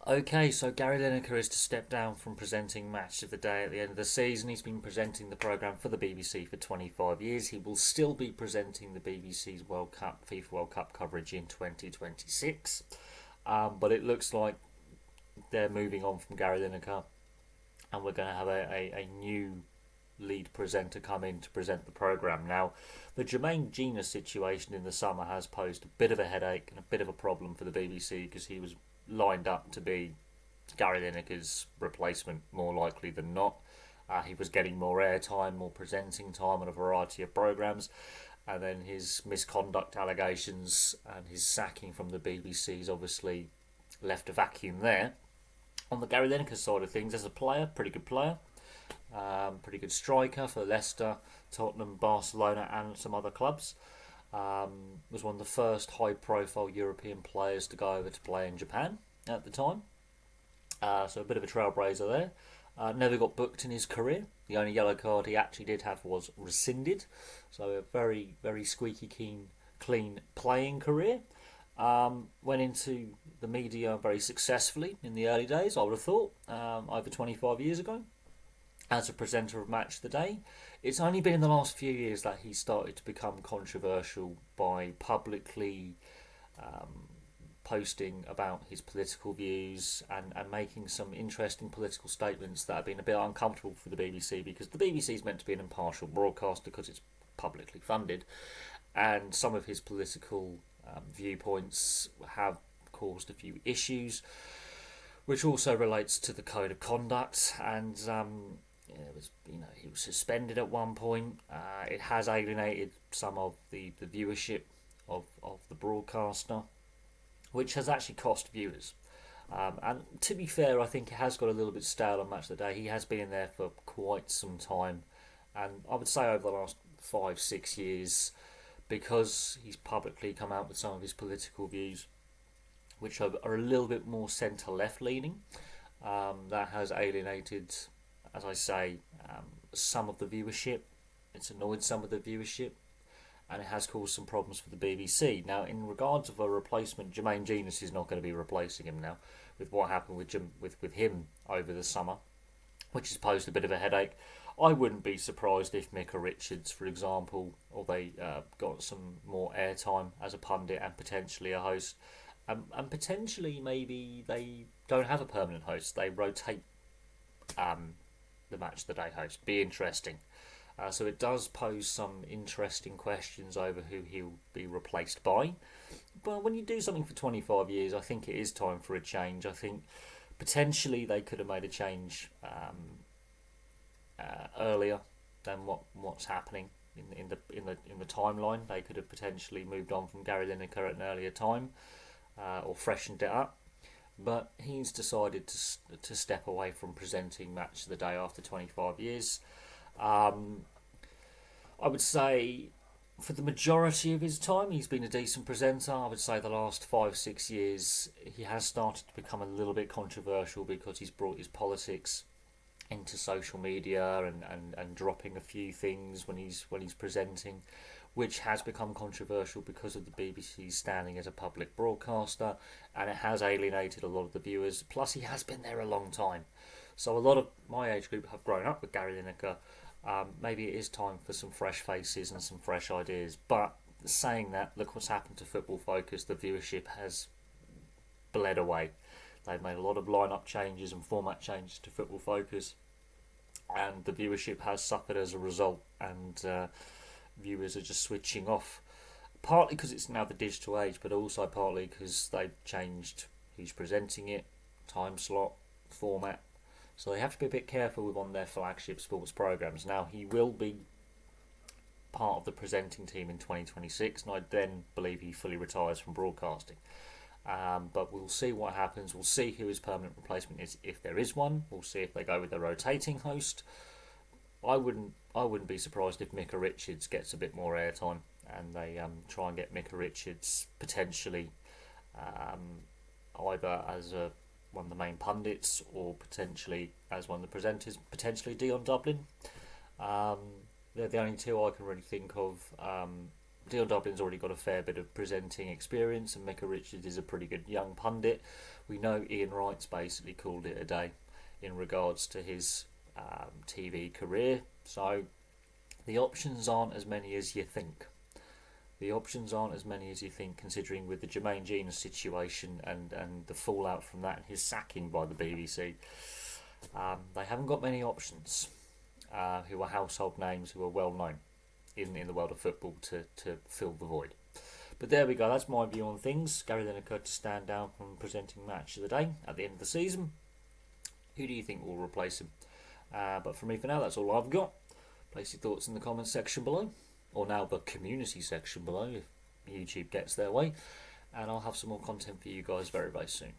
Okay, so Gary Lineker is to step down from presenting Match of the Day at the end of the season. He's been presenting the programme for the BBC for 25 years. He will still be presenting the BBC's World Cup, FIFA World Cup coverage in 2026. But it looks like they're moving on from Gary Lineker, and we're going to have a new lead presenter come in to present the programme. Now, the Jermaine Gina situation in the summer has posed a bit of a headache and a bit of a problem for the BBC because he was lined up to be Gary Lineker's replacement, more likely than not. He was getting more airtime, more presenting time on a variety of programmes, and then his misconduct allegations and his sacking from the BBC's obviously left a vacuum there. On the Gary Lineker side of things, as a player, pretty good player, pretty good striker for Leicester, Tottenham, Barcelona, and some other clubs. Was one of the first high-profile European players to go over to play in Japan at the time. So a bit of a trailblazer there. Never got booked in his career. The only yellow card he actually did have was rescinded. So a very, very squeaky clean playing career. Went into the media very successfully in the early days, I would have thought, over 25 years ago, as a presenter of Match of the Day. It's only been in the last few years that he started to become controversial by publicly posting about his political views and making some interesting political statements that have been a bit uncomfortable for the BBC, because the BBC is meant to be an impartial broadcaster because it's publicly funded, and some of his political viewpoints have caused a few issues, which also relates to the code of conduct. And he was suspended at one point. It has alienated some of the viewership of the broadcaster, which has actually cost viewers. And to be fair, I think it has got a little bit stale on Match of the Day. He has been in there for quite some time, and I would say over the last 5-6 years, because he's publicly come out with some of his political views, which are a little bit more centre-left leaning, that has alienated, as I say, some of the viewership. It's annoyed some of the viewership, and it has caused some problems for the BBC. Now, in regards of a replacement, Jermaine Genius is not going to be replacing him now, with what happened with him over the summer, which has posed a bit of a headache. I wouldn't be surprised if Micah Richards, for example, or they got some more airtime as a pundit and potentially a host, and potentially maybe they don't have a permanent host. They rotate the Match of the Day host. Be interesting. So it does pose some interesting questions over who he'll be replaced by. But when you do something for 25 years, I think it is time for a change. I think potentially they could have made a change earlier than what's happening in the timeline. They could have potentially moved on from Gary Lineker at an earlier time, or freshened it up. But he's decided to step away from presenting Match of the Day after 25 years. I would say for the majority of his time he's been a decent presenter. I would say the last 5-6 years he has started to become a little bit controversial because he's brought his politics into social media and dropping a few things when he's presenting, which has become controversial because of the BBC's standing as a public broadcaster, and it has alienated a lot of the viewers. Plus, he has been there a long time. So a lot of my age group have grown up with Gary Lineker. Maybe it is time for some fresh faces and some fresh ideas. But saying that, look what's happened to Football Focus. The viewership has bled away. They've made a lot of lineup changes and format changes to Football Focus, and the viewership has suffered as a result, and viewers are just switching off, partly because it's now the digital age, but also partly because they've changed who's presenting it, time slot, format. So they have to be a bit careful with on their flagship sports programmes. Now, he will be part of the presenting team in 2026, and I then believe he fully retires from broadcasting. But we'll see what happens. We'll see who his permanent replacement is, if there is one. We'll see if they go with a rotating host. I wouldn't be surprised if Micah Richards gets a bit more airtime, and they try and get Micah Richards potentially either as one of the main pundits or potentially as one of the presenters, potentially Dion Dublin. They're the only two I can really think of Dion Dublin's already got a fair bit of presenting experience, and Micah Richards is a pretty good young pundit. We know Ian Wright's basically called it a day in regards to his TV career, so the options aren't as many as you think. Considering with the Jermaine Jenas situation and the fallout from that and his sacking by the BBC. They haven't got many options who are household names, who are well known in the world of football to fill the void. But there we go, that's my view on things. Gary Lineker to stand down from presenting match of the day at the end of the season. Who do you think will replace him? But for me, for now, that's all I've got. Place your thoughts in the comments section below, or now the community section below if YouTube gets their way, and I'll have some more content for you guys very, very soon.